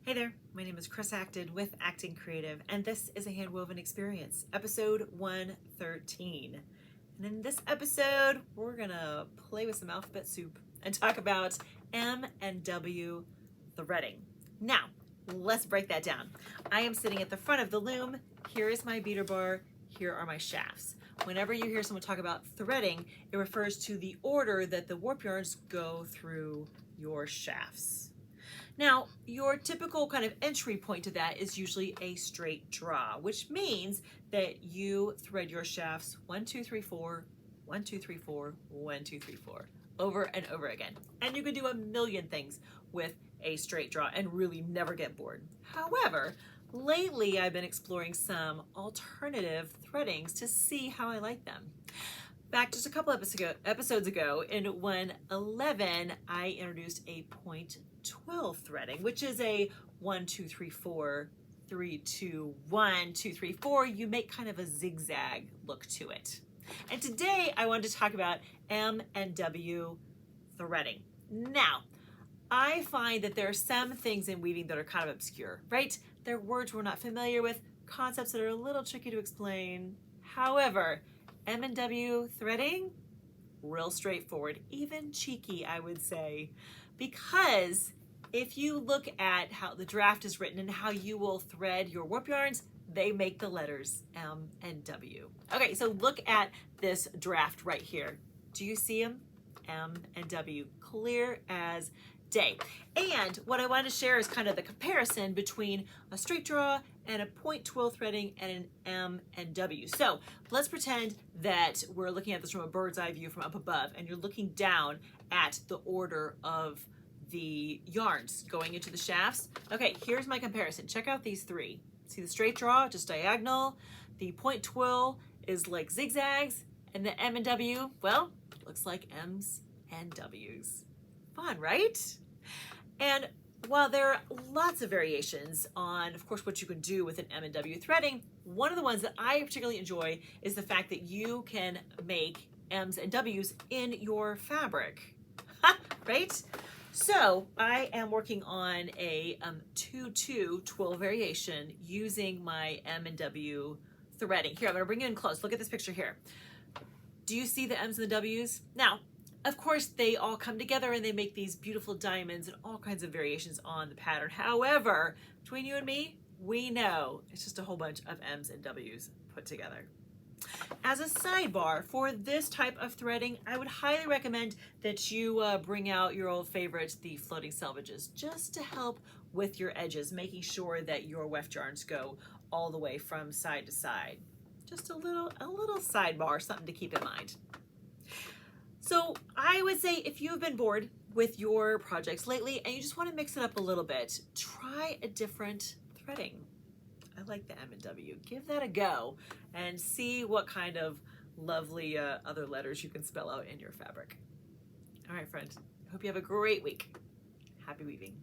Hey there, my name is Chris Acton with Acting Creative, and this is a Handwoven Experience, episode 113. And in this episode, we're gonna play with some alphabet soup and talk about M and W threading. Now, let's break that down. I am sitting at the front of the loom. Here is my beater bar. Here are my shafts. Whenever you hear someone talk about threading, it refers to the order that the warp yarns go through your shafts. Now, your typical kind of entry point to that is usually a straight draw, which means that you thread your shafts 1, 2, 3, 4, 1, 2, 3, 4, 1, 2, 3, 4, over and over again. And you can do a million things with a straight draw and really never get bored. However, lately I've been exploring some alternative threadings to see how I like them. Back just a couple episodes ago, in 111, I introduced a point 12 threading, which is a 1, 2, 3, 4, 3, 2, 1, 2, 3, 4. You make kind of a zigzag look to it. And today I wanted to talk about M and W threading. Now, I find that there are some things in weaving that are kind of obscure, right? They're words we're not familiar with, concepts that are a little tricky to explain. However, M and W threading, real straightforward, even cheeky, I would say, because if you look at how the draft is written and how you will thread your warp yarns, they make the letters M and W. Okay, so look at this draft right here. Do you see them? M and W, clear as day. And what I want to share is kind of the comparison between a straight draw and a point 12 threading and an M and W. So let's pretend that we're looking at this from a bird's eye view from up above, and you're looking down at the order of the yarns going into the shafts. Okay, here's my comparison. Check out these three. See the straight draw, just diagonal. The point 12 is like zigzags, and the M and W, well, looks like M's and W's. Fun, right? And while there are lots of variations on, of course, what you can do with an M and W threading, one of the ones that I particularly enjoy is the fact that you can make M's and W's in your fabric, right? So I am working on a 2-2-12 variation using my M and W threading. Here, I'm gonna bring you in close. Look at this picture here. Do you see the M's and the W's? Now, of course, they all come together and they make these beautiful diamonds and all kinds of variations on the pattern. However, between you and me, we know it's just a whole bunch of M's and W's put together. As a sidebar, for this type of threading, I would highly recommend that you bring out your old favorites, the floating selvages, just to help with your edges, making sure that your weft yarns go all the way from side to side. Just a little sidebar, something to keep in mind. So I would say if you've been bored with your projects lately and you just want to mix it up a little bit, try a different threading. I like the M and W. Give that a go and see what kind of lovely other letters you can spell out in your fabric. All right, friend. I hope you have a great week. Happy weaving.